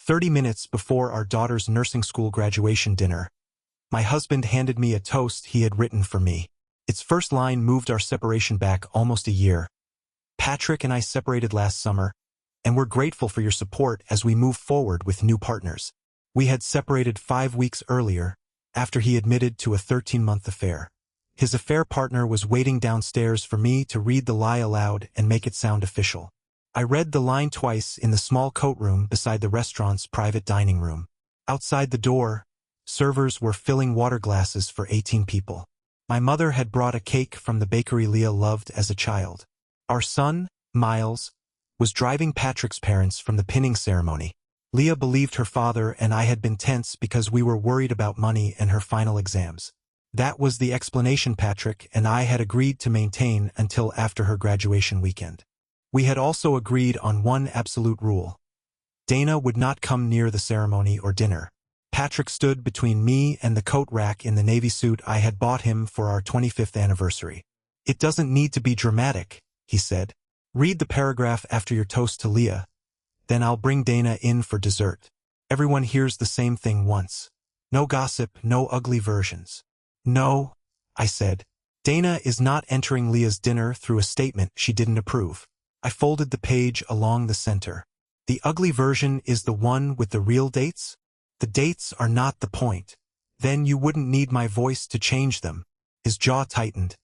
30 minutes before our daughter's nursing school graduation dinner, my husband handed me a toast he had written for me. Its first line moved our separation back almost a year. Patrick and I separated last summer, and we're grateful for your support as we move forward with new partners. We had separated 5 weeks earlier, after he admitted to a 13-month affair. His affair partner was waiting downstairs for me to read the lie aloud and make it sound official. I read the line twice in the small coat room beside the restaurant's private dining room. Outside the door, servers were filling water glasses for 18 people. My mother had brought a cake from the bakery Leah loved as a child. Our son, Miles, was driving Patrick's parents from the pinning ceremony. Leah believed her father and I had been tense because we were worried about money and her final exams. That was the explanation Patrick and I had agreed to maintain until after her graduation weekend. We had also agreed on one absolute rule. Dana would not come near the ceremony or dinner. Patrick stood between me and the coat rack in the navy suit I had bought him for our 25th anniversary. "It doesn't need to be dramatic," he said. "Read the paragraph after your toast to Leah. Then I'll bring Dana in for dessert. Everyone hears the same thing once. No gossip, no ugly versions." "No," I said. "Dana is not entering Leah's dinner through a statement she didn't approve." I folded the page along the center. "The ugly version is the one with the real dates? The dates are not the point. Then you wouldn't need my voice to change them." His jaw tightened.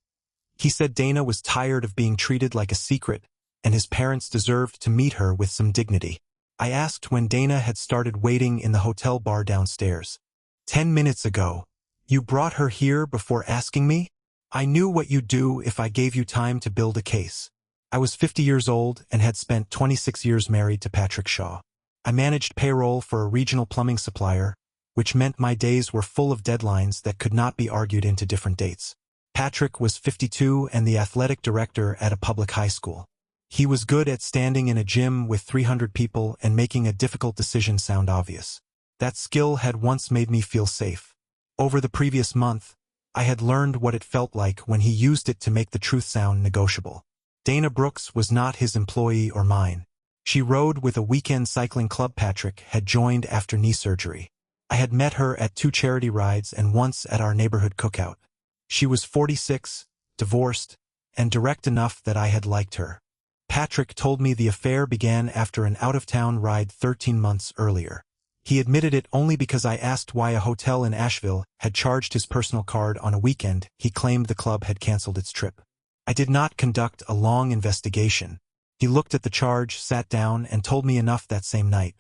He said Dana was tired of being treated like a secret, and his parents deserved to meet her with some dignity. I asked when Dana had started waiting in the hotel bar downstairs. 10 minutes ago. You brought her here before asking me? I knew what you'd do if I gave you time to build a case. I was 50 years old and had spent 26 years married to Patrick Shaw. I managed payroll for a regional plumbing supplier, which meant my days were full of deadlines that could not be argued into different dates. Patrick was 52 and the athletic director at a public high school. He was good at standing in a gym with 300 people and making a difficult decision sound obvious. That skill had once made me feel safe. Over the previous month, I had learned what it felt like when he used it to make the truth sound negotiable. Dana Brooks was not his employee or mine. She rode with a weekend cycling club Patrick had joined after knee surgery. I had met her at 2 charity rides and once at our neighborhood cookout. She was 46, divorced, and direct enough that I had liked her. Patrick told me the affair began after an out-of-town ride 13 months earlier. He admitted it only because I asked why a hotel in Asheville had charged his personal card on a weekend he claimed the club had canceled its trip. I did not conduct a long investigation. He looked at the charge, sat down, and told me enough that same night.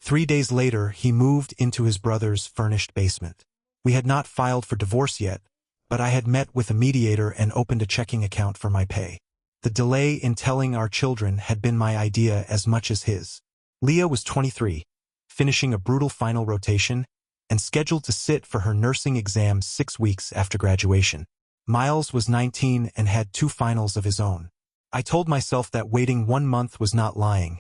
3 days later, he moved into his brother's furnished basement. We had not filed for divorce yet, but I had met with a mediator and opened a checking account for my pay. The delay in telling our children had been my idea as much as his. Leah was 23, finishing a brutal final rotation, and scheduled to sit for her nursing exam 6 weeks after graduation. Miles was 19 and had 2 finals of his own. I told myself that waiting 1 month was not lying.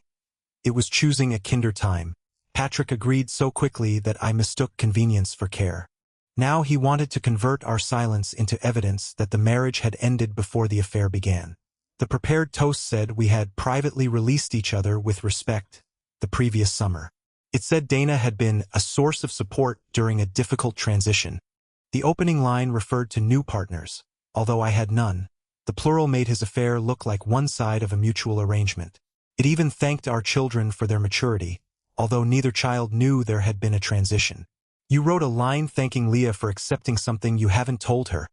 It was choosing a kinder time. Patrick agreed so quickly that I mistook convenience for care. Now he wanted to convert our silence into evidence that the marriage had ended before the affair began. The prepared toast said we had privately released each other with respect the previous summer. It said Dana had been a source of support during a difficult transition. The opening line referred to new partners, although I had none. The plural made his affair look like one side of a mutual arrangement. It even thanked our children for their maturity, although neither child knew there had been a transition. "You wrote a line thanking Leah for accepting something you haven't told her,"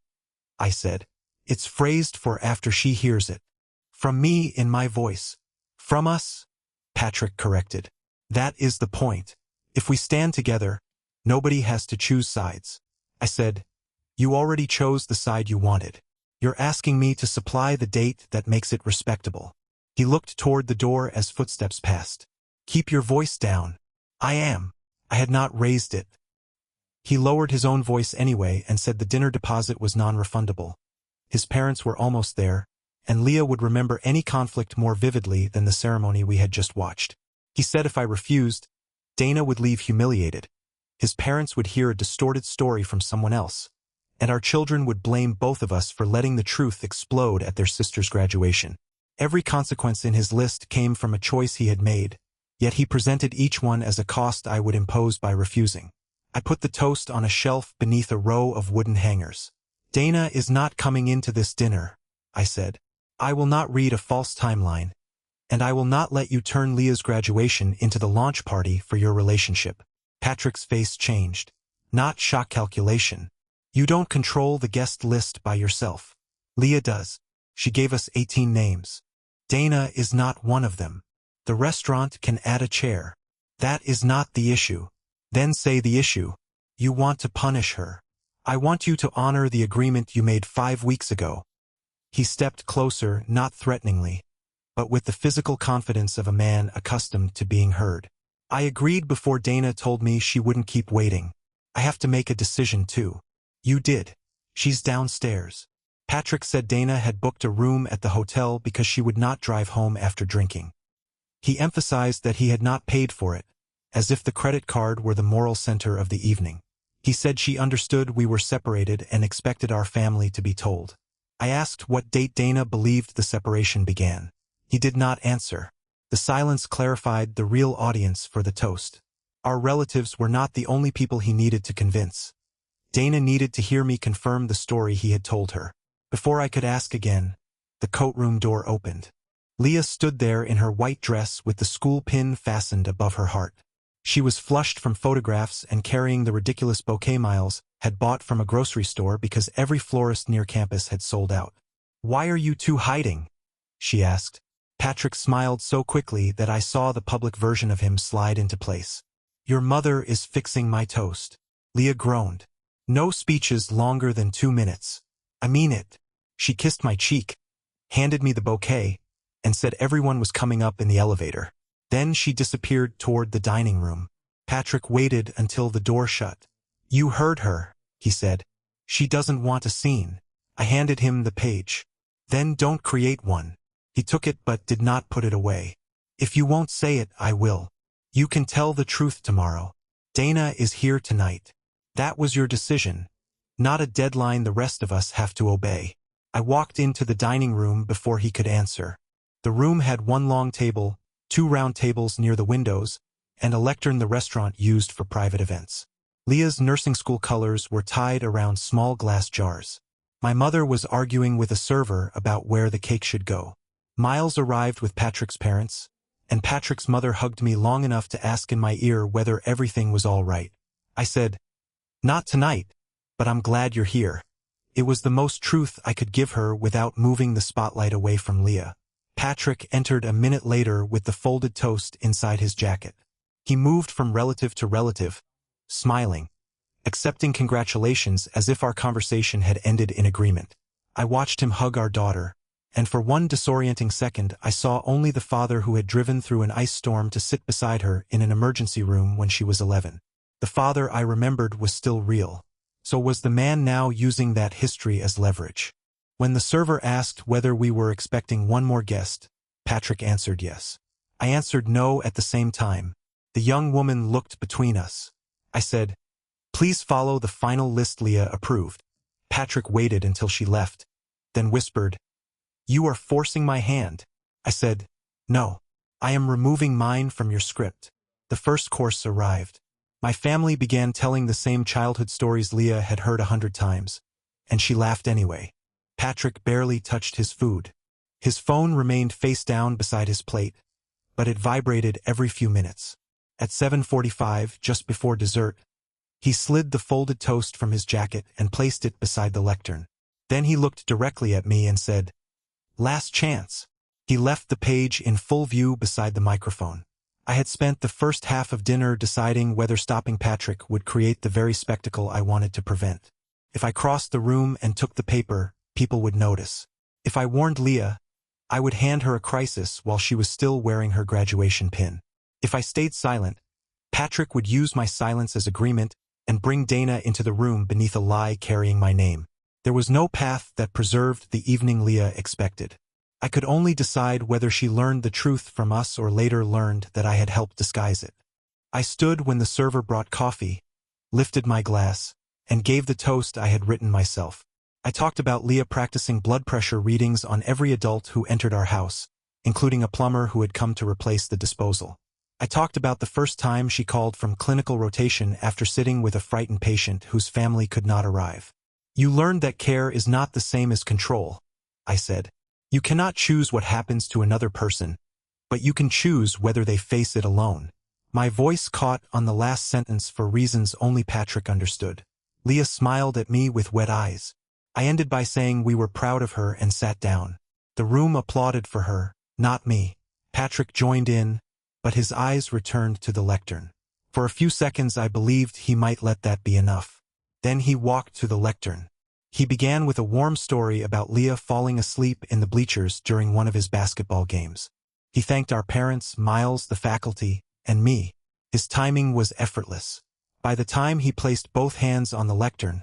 I said. "It's phrased for after she hears it." "From me in my voice." "From us," Patrick corrected. "That is the point. If we stand together, nobody has to choose sides." I said, "You already chose the side you wanted. You're asking me to supply the date that makes it respectable." He looked toward the door as footsteps passed. "Keep your voice down." "I am." I had not raised it. He lowered his own voice anyway and said the dinner deposit was non-refundable. His parents were almost there, and Leah would remember any conflict more vividly than the ceremony we had just watched. He said if I refused, Dana would leave humiliated. His parents would hear a distorted story from someone else, and our children would blame both of us for letting the truth explode at their sister's graduation. Every consequence in his list came from a choice he had made, yet he presented each one as a cost I would impose by refusing. I put the toast on a shelf beneath a row of wooden hangers. "Dana is not coming into this dinner," I said. "I will not read a false timeline, and I will not let you turn Leah's graduation into the launch party for your relationship." Patrick's face changed. "Not shock calculation. You don't control the guest list by yourself. Leah does. She gave us 18 names. Dana is not one of them. The restaurant can add a chair. That is not the issue." "Then say the issue. You want to punish her. I want you to honor the agreement you made 5 weeks ago." He stepped closer, not threateningly, but with the physical confidence of a man accustomed to being heard. "I agreed before Dana told me she wouldn't keep waiting. I have to make a decision too." "You did. She's downstairs." Patrick said Dana had booked a room at the hotel because she would not drive home after drinking. He emphasized that he had not paid for it, as if the credit card were the moral center of the evening. He said she understood we were separated and expected our family to be told. I asked what date Dana believed the separation began. He did not answer. The silence clarified the real audience for the toast. Our relatives were not the only people he needed to convince. Dana needed to hear me confirm the story he had told her. Before I could ask again, the coat-room door opened. Leah stood there in her white dress with the school pin fastened above her heart. She was flushed from photographs and carrying the ridiculous bouquet Miles had bought from a grocery store because every florist near campus had sold out. "Why are you two hiding?" she asked. Patrick smiled so quickly that I saw the public version of him slide into place. "Your mother is fixing my toast." Leah groaned. "No speeches longer than 2 minutes. I mean it." She kissed my cheek, handed me the bouquet, and said everyone was coming up in the elevator. Then she disappeared toward the dining room. Patrick waited until the door shut. "You heard her," he said. "She doesn't want a scene." I handed him the page. "Then don't create one." He took it but did not put it away. "If you won't say it, I will. You can tell the truth tomorrow. Dana is here tonight. That was your decision, not a deadline the rest of us have to obey." I walked into the dining room before he could answer. The room had one long table, 2 round tables near the windows, and a lectern the restaurant used for private events. Leah's nursing school colors were tied around small glass jars. My mother was arguing with a server about where the cake should go. Miles arrived with Patrick's parents, and Patrick's mother hugged me long enough to ask in my ear whether everything was all right. I said, "Not tonight, but I'm glad you're here." It was the most truth I could give her without moving the spotlight away from Leah. Patrick entered a minute later with the folded toast inside his jacket. He moved from relative to relative, smiling, accepting congratulations as if our conversation had ended in agreement. I watched him hug our daughter, and for one disorienting second I saw only the father who had driven through an ice storm to sit beside her in an emergency room when she was 11. The father I remembered was still real. So was the man now using that history as leverage? When the server asked whether we were expecting one more guest, Patrick answered yes. I answered no at the same time. The young woman looked between us. I said, "Please follow the final list Leah approved." Patrick waited until she left, then whispered, "You are forcing my hand." I said, "No, I am removing mine from your script." The first course arrived. My family began telling the same childhood stories Leah had heard 100 times, and she laughed anyway. Patrick barely touched his food. His phone remained face down beside his plate, but it vibrated every few minutes. At 7:45, just before dessert, he slid the folded toast from his jacket and placed it beside the lectern. Then he looked directly at me and said, "Last chance." He left the page in full view beside the microphone. I had spent the first half of dinner deciding whether stopping Patrick would create the very spectacle I wanted to prevent. If I crossed the room and took the paper, people would notice. If I warned Leah, I would hand her a crisis while she was still wearing her graduation pin. If I stayed silent, Patrick would use my silence as agreement and bring Dana into the room beneath a lie carrying my name. There was no path that preserved the evening Leah expected. I could only decide whether she learned the truth from us or later learned that I had helped disguise it. I stood when the server brought coffee, lifted my glass, and gave the toast I had written myself. I talked about Leah practicing blood pressure readings on every adult who entered our house, including a plumber who had come to replace the disposal. I talked about the first time she called from clinical rotation after sitting with a frightened patient whose family could not arrive. You learned that care is not the same as control, I said. You cannot choose what happens to another person, but you can choose whether they face it alone. My voice caught on the last sentence for reasons only Patrick understood. Leah smiled at me with wet eyes. I ended by saying we were proud of her and sat down. The room applauded for her, not me. Patrick joined in, but his eyes returned to the lectern. For a few seconds I believed he might let that be enough. Then he walked to the lectern. He began with a warm story about Leah falling asleep in the bleachers during one of his basketball games. He thanked our parents, Miles, the faculty, and me. His timing was effortless. By the time he placed both hands on the lectern,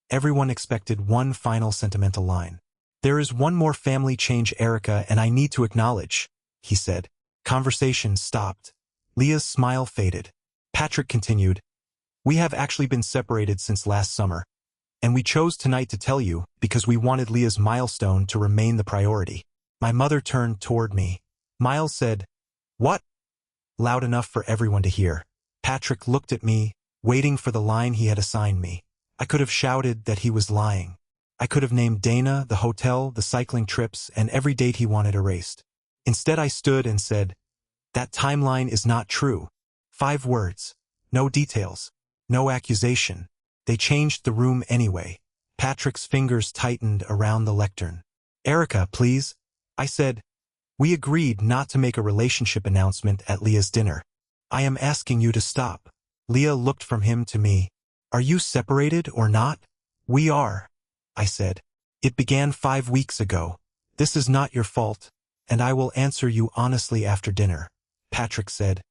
everyone expected one final sentimental line. There is one more family change, Erica, and I need to acknowledge, he said. Conversation stopped. Leah's smile faded. Patrick continued, we have actually been separated since last summer, and we chose tonight to tell you because we wanted Leah's milestone to remain the priority. My mother turned toward me. Miles said, what? Loud enough for everyone to hear. Patrick looked at me, waiting for the line he had assigned me. I could have shouted that he was lying. I could have named Dana, the hotel, the cycling trips, and every date he wanted erased. Instead I stood and said, that timeline is not true. 5 words. No details. No accusation. They changed the room anyway. Patrick's fingers tightened around the lectern. Erica, please, I said. We agreed not to make a relationship announcement at Leah's dinner. I am asking you to stop. Leah looked from him to me. Are you separated or not? We are, I said. It began 5 weeks ago. This is not your fault, and I will answer you honestly after dinner. Patrick said.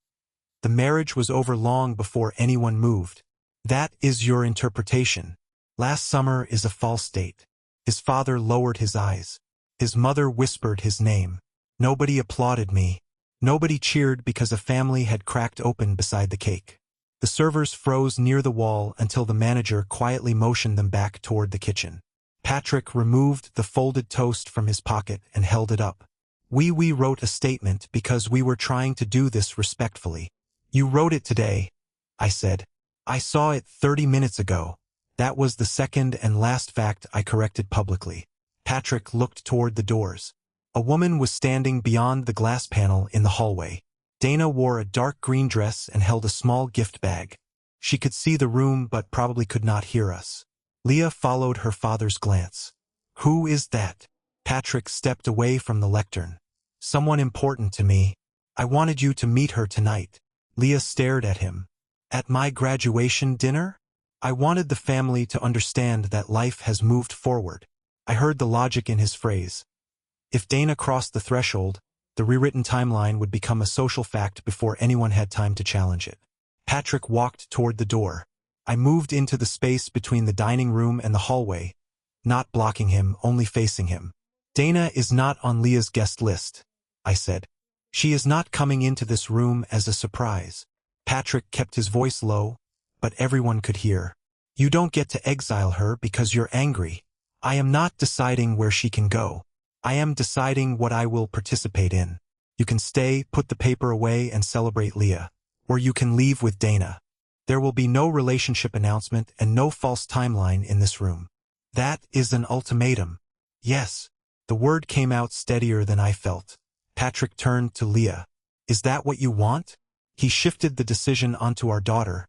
The marriage was over long before anyone moved. That is your interpretation. Last summer is a false date. His father lowered his eyes. His mother whispered his name. Nobody applauded me. Nobody cheered because a family had cracked open beside the cake. The servers froze near the wall until the manager quietly motioned them back toward the kitchen. Patrick removed the folded toast from his pocket and held it up. We wrote a statement because we were trying to do this respectfully. You wrote it today, I said. I saw it 30 minutes ago. That was the second and last fact I corrected publicly. Patrick looked toward the doors. A woman was standing beyond the glass panel in the hallway. Dana wore a dark green dress and held a small gift bag. She could see the room but probably could not hear us. Leah followed her father's glance. Who is that? Patrick stepped away from the lectern. Someone important to me. I wanted you to meet her tonight. Leah stared at him. At my graduation dinner? I wanted the family to understand that life has moved forward. I heard the logic in his phrase. If Dana crossed the threshold, the rewritten timeline would become a social fact before anyone had time to challenge it. Patrick walked toward the door. I moved into the space between the dining room and the hallway, not blocking him, only facing him. Dana is not on Leah's guest list, I said. She is not coming into this room as a surprise. Patrick kept his voice low, but everyone could hear. You don't get to exile her because you're angry. I am not deciding where she can go. I am deciding what I will participate in. You can stay, put the paper away, and celebrate Leah. Or you can leave with Dana. There will be no relationship announcement and no false timeline in this room. That is an ultimatum. Yes. The word came out steadier than I felt. Patrick turned to Leah. Is that what you want? He shifted the decision onto our daughter,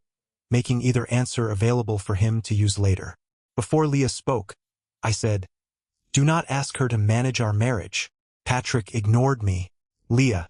making either answer available for him to use later. Before Leah spoke, I said, do not ask her to manage our marriage. Patrick ignored me. Leah,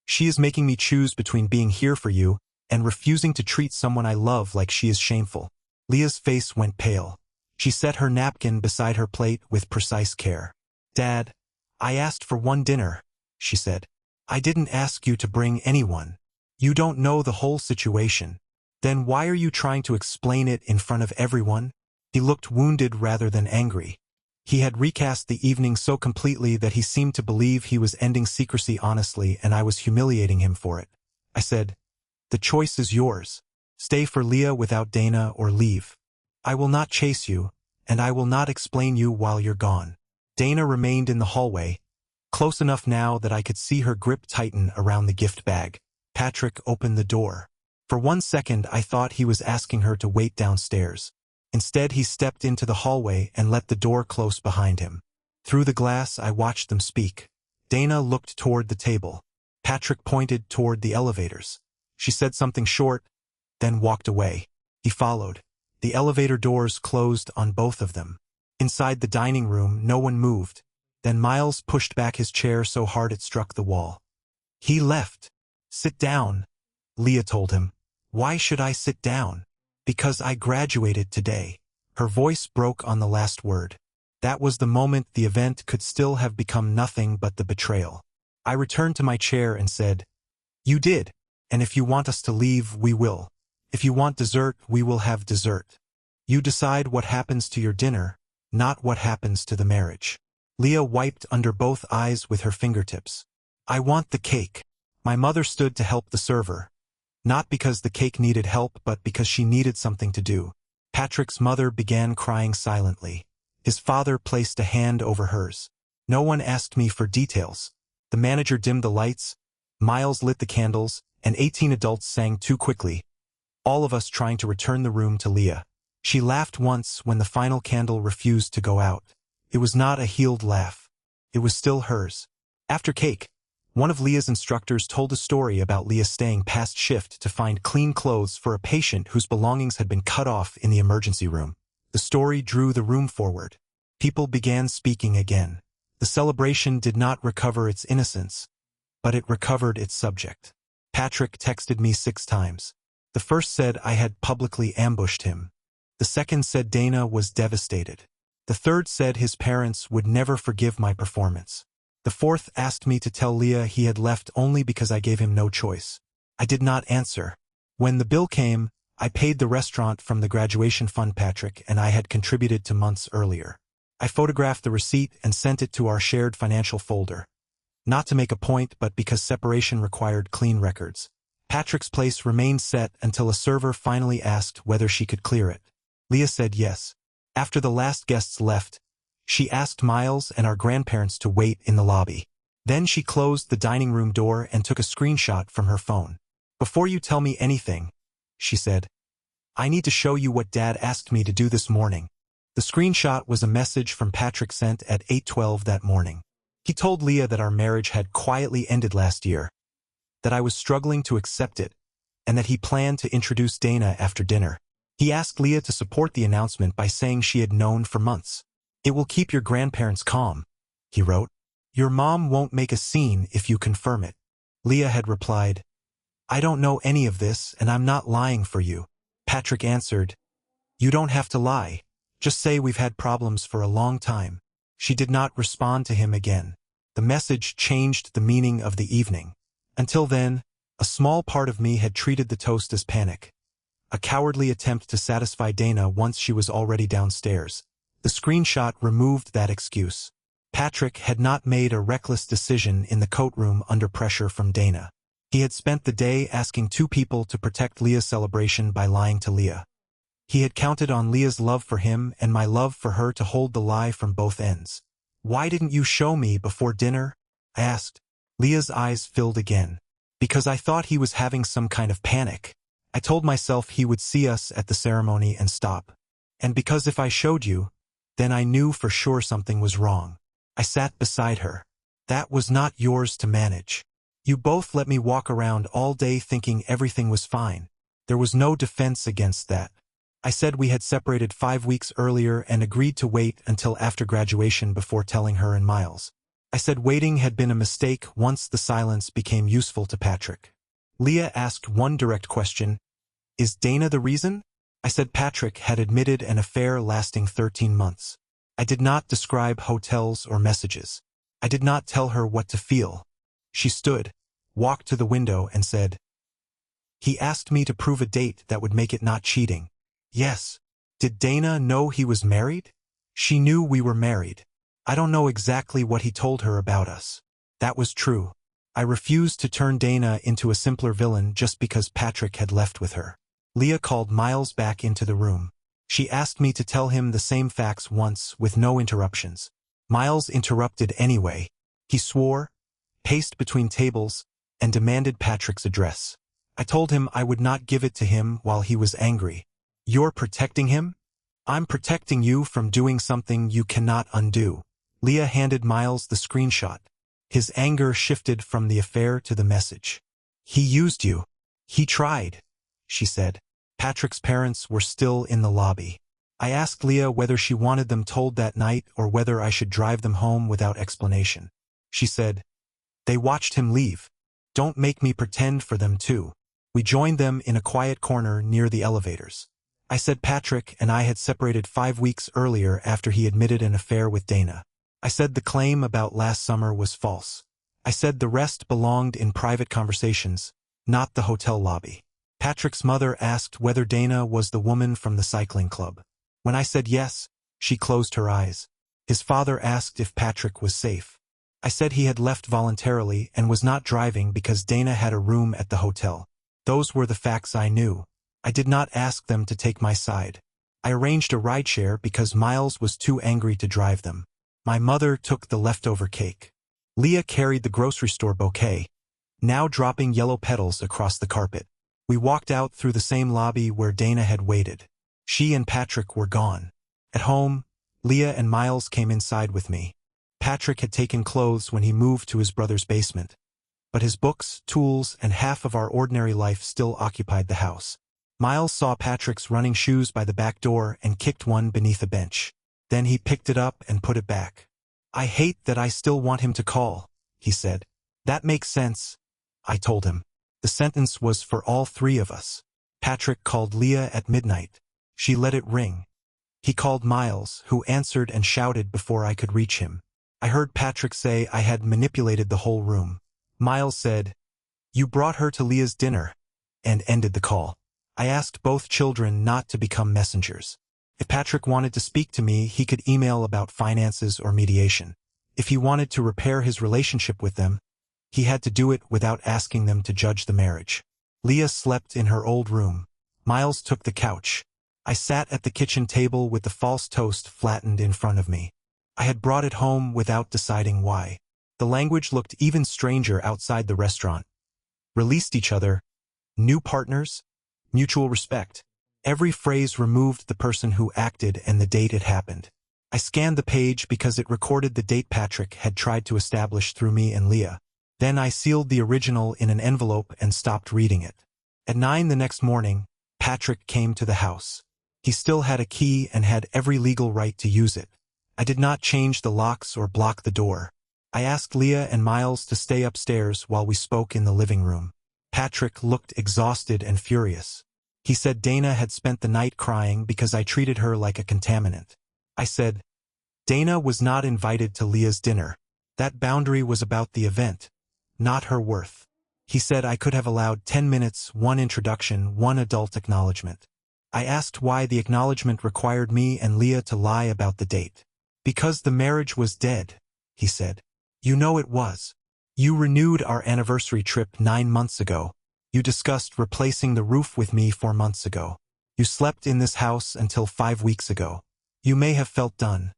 she is making me choose between being here for you and refusing to treat someone I love like she is shameful. Leah's face went pale. She set her napkin beside her plate with precise care. Dad, I asked for one dinner, she said. I didn't ask you to bring anyone. You don't know the whole situation. Then why are you trying to explain it in front of everyone? He looked wounded rather than angry. He had recast the evening so completely that he seemed to believe he was ending secrecy honestly, and I was humiliating him for it. I said, the choice is yours. Stay for Leah without Dana or leave. I will not chase you, and I will not explain you while you're gone. Dana remained in the hallway, close enough now that I could see her grip tighten around the gift bag. Patrick opened the door. For 1 second I thought he was asking her to wait downstairs. Instead he stepped into the hallway and let the door close behind him. Through the glass I watched them speak. Dana looked toward the table. Patrick pointed toward the elevators. She said something short, then walked away. He followed. The elevator doors closed on both of them. Inside the dining room no one moved. Then Miles pushed back his chair so hard it struck the wall. He left. "Sit down," Leah told him. "Why should I sit down?" "Because I graduated today." Her voice broke on the last word. That was the moment the event could still have become nothing but the betrayal. I returned to my chair and said, "You did, and if you want us to leave, we will. If you want dessert, we will have dessert. You decide what happens to your dinner, not what happens to the marriage." Leah wiped under both eyes with her fingertips. "I want the cake." My mother stood to help the server. Not because the cake needed help, but because she needed something to do. Patrick's mother began crying silently. His father placed a hand over hers. No one asked me for details. The manager dimmed the lights. Miles lit the candles, and 18 adults sang too quickly, all of us trying to return the room to Leah. She laughed once when the final candle refused to go out. It was not a healed laugh. It was still hers. After cake, one of Leah's instructors told a story about Leah staying past shift to find clean clothes for a patient whose belongings had been cut off in the emergency room. The story drew the room forward. People began speaking again. The celebration did not recover its innocence, but it recovered its subject. Patrick texted me 6 times. The first said I had publicly ambushed him. The second said Dana was devastated. The third said his parents would never forgive my performance. The fourth asked me to tell Leah he had left only because I gave him no choice. I did not answer. When the bill came, I paid the restaurant from the graduation fund Patrick and I had contributed to months earlier. I photographed the receipt and sent it to our shared financial folder. Not to make a point, but because separation required clean records. Patrick's place remained set until a server finally asked whether she could clear it. Leah said yes. After the last guests left, she asked Miles and our grandparents to wait in the lobby. Then she closed the dining room door and took a screenshot from her phone. "Before you tell me anything," she said, "I need to show you what Dad asked me to do this morning." The screenshot was a message from Patrick sent at 8:12 that morning. He told Leah that our marriage had quietly ended last year, that I was struggling to accept it, and that he planned to introduce Dana after dinner. He asked Leah to support the announcement by saying she had known for months. "It will keep your grandparents calm," he wrote. "Your mom won't make a scene if you confirm it." Leah had replied, "I don't know any of this and I'm not lying for you." Patrick answered, "You don't have to lie. Just say we've had problems for a long time." She did not respond to him again. The message changed the meaning of the evening. Until then, a small part of me had treated the toast as panic. A cowardly attempt to satisfy Dana once she was already downstairs. The screenshot removed that excuse. Patrick had not made a reckless decision in the coat room under pressure from Dana. He had spent the day asking 2 people to protect Leah's celebration by lying to Leah. He had counted on Leah's love for him and my love for her to hold the lie from both ends. "Why didn't you show me before dinner?" I asked. Leah's eyes filled again. "Because I thought he was having some kind of panic. I told myself he would see us at the ceremony and stop. And because if I showed you, then I knew for sure something was wrong." I sat beside her. "That was not yours to manage. You both let me walk around all day thinking everything was fine. There was no defense against that. I said we had separated 5 weeks earlier and agreed to wait until after graduation before telling her and Miles. I said waiting had been a mistake once the silence became useful to Patrick." Leah asked one direct question, "Is Dana the reason?" I said Patrick had admitted an affair lasting 13 months. I did not describe hotels or messages. I did not tell her what to feel. She stood, walked to the window and said, "He asked me to prove a date that would make it not cheating." Yes. Did Dana know he was married? She knew we were married. I don't know exactly what he told her about us. That was true. I refused to turn Dana into a simpler villain just because Patrick had left with her. Leah called Miles back into the room. She asked me to tell him the same facts once with no interruptions. Miles interrupted anyway. He swore, paced between tables, and demanded Patrick's address. I told him I would not give it to him while he was angry. You're protecting him? I'm protecting you from doing something you cannot undo. Leah handed Miles the screenshot. His anger shifted from the affair to the message. He used you. He tried, she said. Patrick's parents were still in the lobby. I asked Leah whether she wanted them told that night or whether I should drive them home without explanation. She said, "They watched him leave. Don't make me pretend for them too." We joined them in a quiet corner near the elevators. I said Patrick and I had separated 5 weeks earlier after he admitted an affair with Dana. I said the claim about last summer was false. I said the rest belonged in private conversations, not the hotel lobby. Patrick's mother asked whether Dana was the woman from the cycling club. When I said yes, she closed her eyes. His father asked if Patrick was safe. I said he had left voluntarily and was not driving because Dana had a room at the hotel. Those were the facts I knew. I did not ask them to take my side. I arranged a rideshare because Miles was too angry to drive them. My mother took the leftover cake. Leah carried the grocery store bouquet, now dropping yellow petals across the carpet. We walked out through the same lobby where Dana had waited. She and Patrick were gone. At home, Leah and Miles came inside with me. Patrick had taken clothes when he moved to his brother's basement. But his books, tools, and half of our ordinary life still occupied the house. Miles saw Patrick's running shoes by the back door and kicked one beneath a bench. Then he picked it up and put it back. "I hate that I still want him to call," he said. "That makes sense," I told him. The sentence was for all three of us. Patrick called Leah at midnight. She let it ring. He called Miles, who answered and shouted before I could reach him. I heard Patrick say I had manipulated the whole room. Miles said, "You brought her to Leah's dinner," and ended the call. I asked both children not to become messengers. If Patrick wanted to speak to me, he could email about finances or mediation. If he wanted to repair his relationship with them, he had to do it without asking them to judge the marriage. Leah slept in her old room. Miles took the couch. I sat at the kitchen table with the false toast flattened in front of me. I had brought it home without deciding why. The language looked even stranger outside the restaurant. Released each other. New partners. Mutual respect. Every phrase removed the person who acted and the date it happened. I scanned the page because it recorded the date Patrick had tried to establish through me and Leah. Then I sealed the original in an envelope and stopped reading it. At 9 the next morning, Patrick came to the house. He still had a key and had every legal right to use it. I did not change the locks or block the door. I asked Leah and Miles to stay upstairs while we spoke in the living room. Patrick looked exhausted and furious. He said Dana had spent the night crying because I treated her like a contaminant. I said, "Dana was not invited to Leah's dinner. That boundary was about the event, not her worth." He said I could have allowed 10 minutes, one introduction, one adult acknowledgement. I asked why the acknowledgement required me and Leah to lie about the date. "Because the marriage was dead," he said. "You know it was. You renewed our anniversary trip 9 months ago. You discussed replacing the roof with me 4 months ago. You slept in this house until 5 weeks ago. You may have felt done,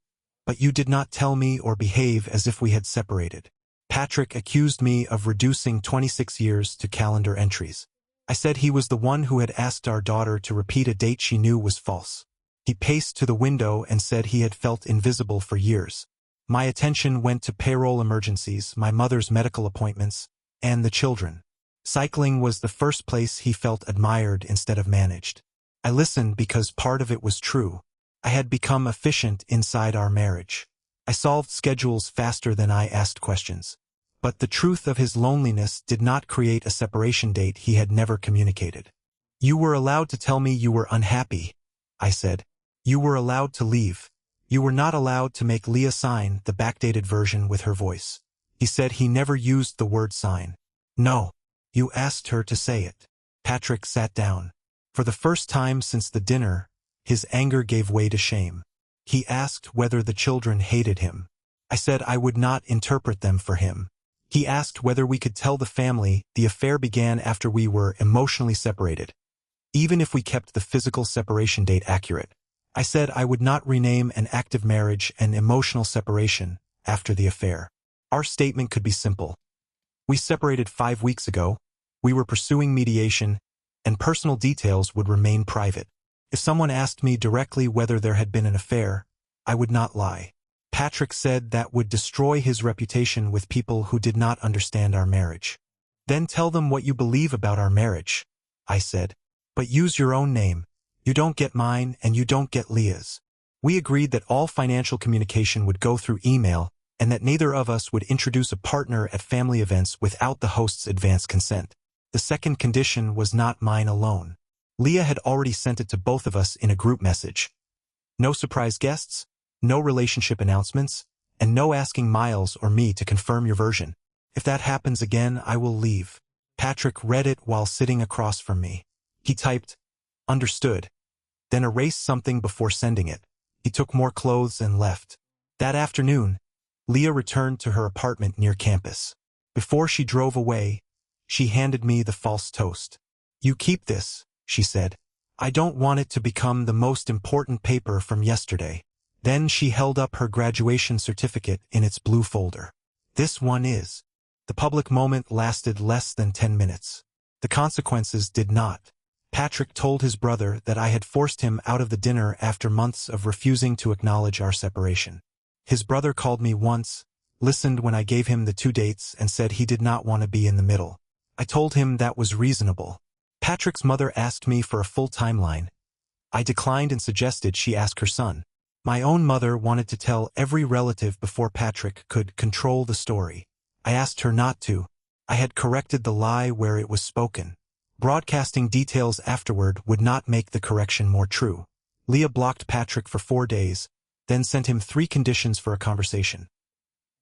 but you did not tell me or behave as if we had separated." Patrick accused me of reducing 26 years to calendar entries. I said he was the one who had asked our daughter to repeat a date she knew was false. He paced to the window and said he had felt invisible for years. My attention went to payroll emergencies, my mother's medical appointments, and the children. Cycling was the first place he felt admired instead of managed. I listened because part of it was true. I had become efficient inside our marriage. I solved schedules faster than I asked questions. But the truth of his loneliness did not create a separation date he had never communicated. "You were allowed to tell me you were unhappy," I said. "You were allowed to leave. You were not allowed to make Leah sign the backdated version with her voice." He said he never used the word sign. "No. You asked her to say it." Patrick sat down. For the first time since the dinner, his anger gave way to shame. He asked whether the children hated him. I said I would not interpret them for him. He asked whether we could tell the family the affair began after we were emotionally separated, even if we kept the physical separation date accurate. I said I would not rename an active marriage an emotional separation after the affair. Our statement could be simple. We separated 5 weeks ago. We were pursuing mediation, and personal details would remain private. If someone asked me directly whether there had been an affair, I would not lie. Patrick said that would destroy his reputation with people who did not understand our marriage. Then tell them what you believe about our marriage, I said. But use your own name. You don't get mine and you don't get Leah's. We agreed that all financial communication would go through email and that neither of us would introduce a partner at family events without the host's advance consent. The second condition was not mine alone. Leah had already sent it to both of us in a group message. No surprise guests, no relationship announcements, and no asking Miles or me to confirm your version. If that happens again, I will leave. Patrick read it while sitting across from me. He typed, "Understood," then erased something before sending it. He took more clothes and left. That afternoon, Leah returned to her apartment near campus. Before she drove away, she handed me the false toast. "You keep this," she said. "I don't want it to become the most important paper from yesterday." Then she held up her graduation certificate in its blue folder. "This one is." The public moment lasted less than 10 minutes. The consequences did not. Patrick told his brother that I had forced him out of the dinner after months of refusing to acknowledge our separation. His brother called me once, listened when I gave him the 2 dates, and said he did not want to be in the middle. I told him that was reasonable. Patrick's mother asked me for a full timeline. I declined and suggested she ask her son. My own mother wanted to tell every relative before Patrick could control the story. I asked her not to. I had corrected the lie where it was spoken. Broadcasting details afterward would not make the correction more true. Leah blocked Patrick for 4 days, then sent him 3 conditions for a conversation.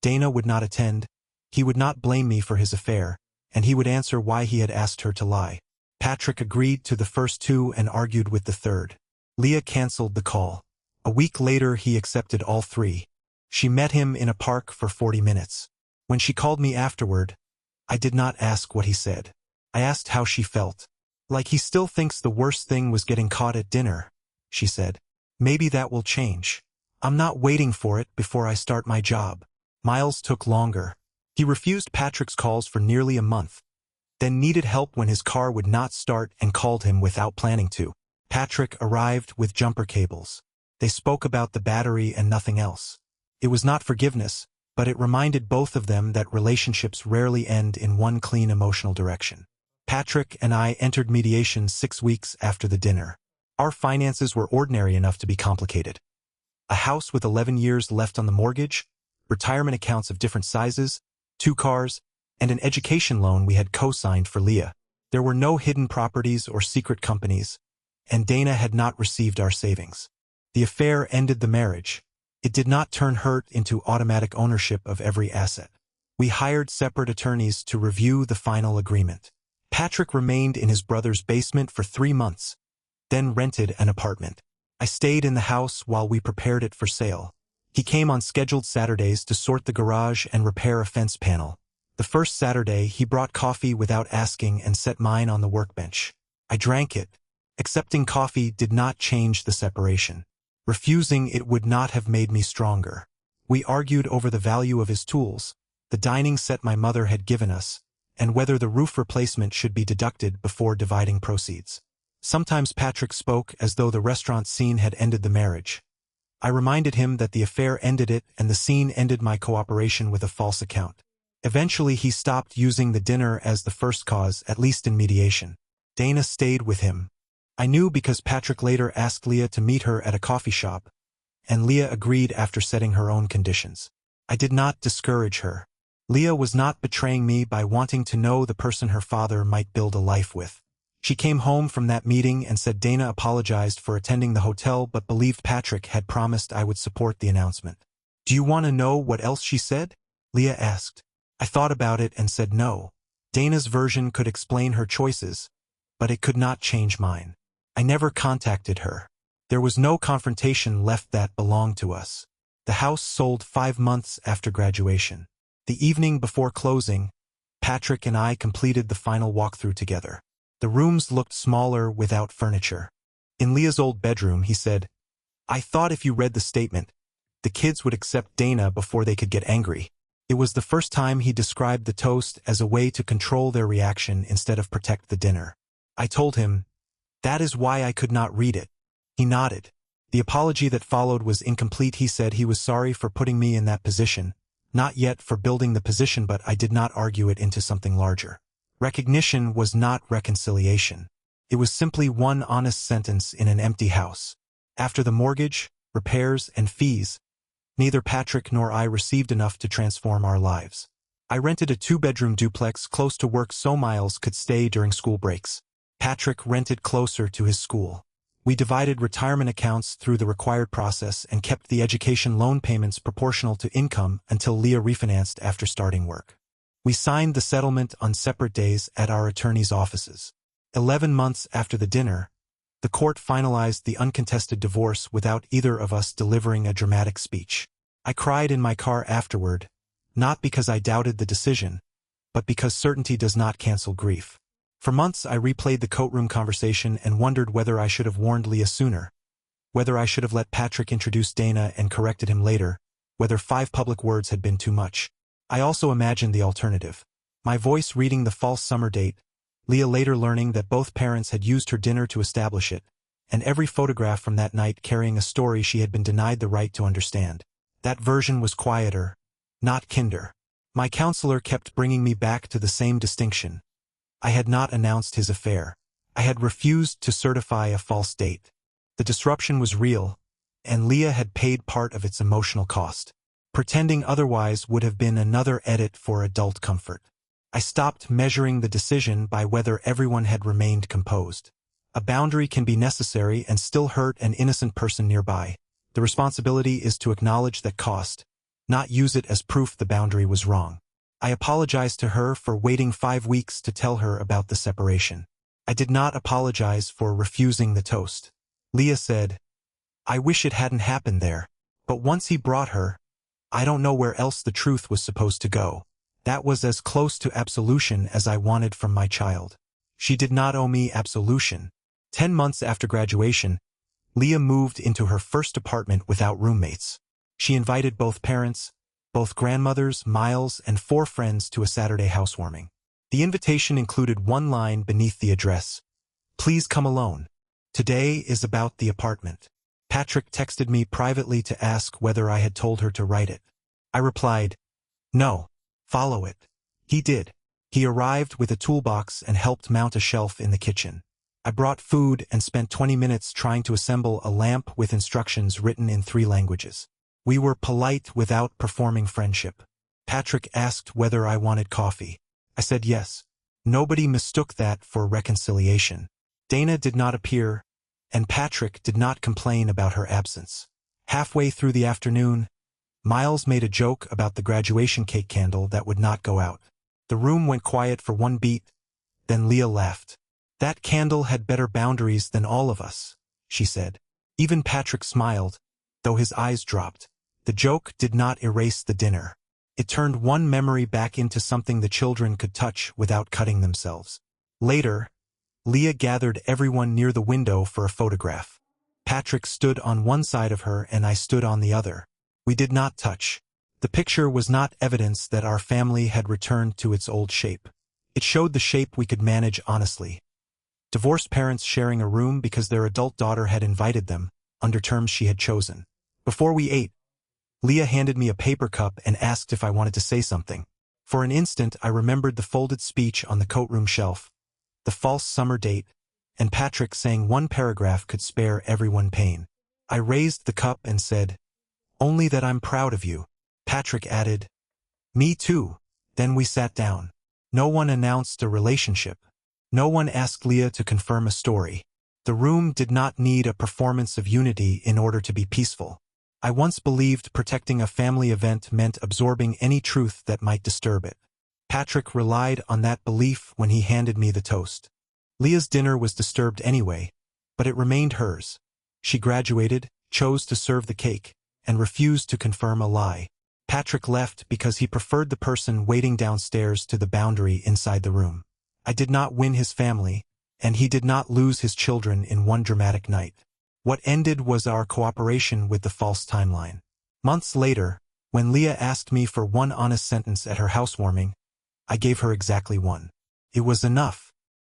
Dana would not attend, he would not blame me for his affair, and he would answer why he had asked her to lie. Patrick agreed to the first 2 and argued with the third. Leah canceled the call. A week later he accepted all 3. She met him in a park for 40 minutes. When she called me afterward, I did not ask what he said. I asked how she felt. "Like he still thinks the worst thing was getting caught at dinner," she said. "Maybe that will change. I'm not waiting for it before I start my job." Miles took longer. He refused Patrick's calls for nearly a month, then needed help when his car would not start and called him without planning to. Patrick arrived with jumper cables. They spoke about the battery and nothing else. It was not forgiveness, but it reminded both of them that relationships rarely end in one clean emotional direction. Patrick and I entered mediation 6 weeks after the dinner. Our finances were ordinary enough to be complicated. A house with 11 years left on the mortgage, retirement accounts of different sizes, 2 cars, and an education loan we had co-signed for Leah. There were no hidden properties or secret companies, and Dana had not received our savings. The affair ended the marriage. It did not turn Hurt into automatic ownership of every asset. We hired separate attorneys to review the final agreement. Patrick remained in his brother's basement for 3 months, then rented an apartment. I stayed in the house while we prepared it for sale. He came on scheduled Saturdays to sort the garage and repair a fence panel. The first Saturday, he brought coffee without asking and set mine on the workbench. I drank it. Accepting coffee did not change the separation. Refusing it would not have made me stronger. We argued over the value of his tools, the dining set my mother had given us, and whether the roof replacement should be deducted before dividing proceeds. Sometimes Patrick spoke as though the restaurant scene had ended the marriage. I reminded him that the affair ended it and the scene ended my cooperation with a false account. Eventually he stopped using the dinner as the first cause, at least in mediation. Dana stayed with him. I knew because Patrick later asked Leah to meet her at a coffee shop, and Leah agreed after setting her own conditions. I did not discourage her. Leah was not betraying me by wanting to know the person her father might build a life with. She came home from that meeting and said Dana apologized for attending the hotel but believed Patrick had promised I would support the announcement. "Do you want to know what else she said?" Leah asked. I thought about it and said no. Dana's version could explain her choices, but it could not change mine. I never contacted her. There was no confrontation left that belonged to us. The house sold 5 months after graduation. The evening before closing, Patrick and I completed the final walkthrough together. The rooms looked smaller without furniture. In Leah's old bedroom, he said, "I thought if you read the statement, the kids would accept Dana before they could get angry." It was the first time he described the toast as a way to control their reaction instead of protect the dinner. I told him, "That is why I could not read it." He nodded. The apology that followed was incomplete. He said he was sorry for putting me in that position, not yet for building the position, but I did not argue it into something larger. Recognition was not reconciliation. It was simply one honest sentence in an empty house. After the mortgage, repairs, and fees, neither Patrick nor I received enough to transform our lives. I rented a 2-bedroom duplex close to work so Miles could stay during school breaks. Patrick rented closer to his school. We divided retirement accounts through the required process and kept the education loan payments proportional to income until Leah refinanced after starting work. We signed the settlement on separate days at our attorney's offices. 11 months after the dinner, the court finalized the uncontested divorce without either of us delivering a dramatic speech. I cried in my car afterward, not because I doubted the decision, but because certainty does not cancel grief. For months I replayed the courtroom conversation and wondered whether I should have warned Leah sooner, whether I should have let Patrick introduce Dana and corrected him later, whether 5 public words had been too much. I also imagined the alternative. My voice reading the false summer date, Leah later learning that both parents had used her dinner to establish it, and every photograph from that night carrying a story she had been denied the right to understand. That version was quieter, not kinder. My counselor kept bringing me back to the same distinction. I had not announced his affair. I had refused to certify a false date. The disruption was real, and Leah had paid part of its emotional cost. Pretending otherwise would have been another edit for adult comfort. I stopped measuring the decision by whether everyone had remained composed. A boundary can be necessary and still hurt an innocent person nearby. The responsibility is to acknowledge that cost, not use it as proof the boundary was wrong. I apologized to her for waiting 5 weeks to tell her about the separation. I did not apologize for refusing the toast. Leah said, "I wish it hadn't happened there. But once he brought her, I don't know where else the truth was supposed to go." That was as close to absolution as I wanted from my child. She did not owe me absolution. 10 months after graduation, Leah moved into her first apartment without roommates. She invited both parents, both grandmothers, Miles, and 4 friends to a Saturday housewarming. The invitation included one line beneath the address: "Please come alone. Today is about the apartment." Patrick texted me privately to ask whether I had told her to write it. I replied, "No, follow it." He did. He arrived with a toolbox and helped mount a shelf in the kitchen. I brought food and spent 20 minutes trying to assemble a lamp with instructions written in 3 languages. We were polite without performing friendship. Patrick asked whether I wanted coffee. I said yes. Nobody mistook that for reconciliation. Dana did not appear, and Patrick did not complain about her absence. Halfway through the afternoon, Miles made a joke about the graduation cake candle that would not go out. The room went quiet for 1 beat, then Leah laughed. "That candle had better boundaries than all of us," she said. Even Patrick smiled, though his eyes dropped. The joke did not erase the dinner. It turned one memory back into something the children could touch without cutting themselves. Later, Leah gathered everyone near the window for a photograph. Patrick stood on one side of her and I stood on the other. We did not touch. The picture was not evidence that our family had returned to its old shape. It showed the shape we could manage honestly. Divorced parents sharing a room because their adult daughter had invited them, under terms she had chosen. Before we ate, Leah handed me a paper cup and asked if I wanted to say something. For an instant I remembered the folded speech on the courtroom shelf, the false summer date, and Patrick saying one paragraph could spare everyone pain. I raised the cup and said, "Only that I'm proud of you." Patrick added, "Me too." Then we sat down. No one announced a relationship. No one asked Leah to confirm a story. The room did not need a performance of unity in order to be peaceful. I once believed protecting a family event meant absorbing any truth that might disturb it. Patrick relied on that belief when he handed me the toast. Leah's dinner was disturbed anyway, but it remained hers. She graduated, chose to serve the cake, and refused to confirm a lie. Patrick left because he preferred the person waiting downstairs to the boundary inside the room. I did not win his family, and he did not lose his children in one dramatic night. What ended was our cooperation with the false timeline. Months later, When Leah asked me for one honest sentence at her housewarming, I gave her exactly one. It was enough.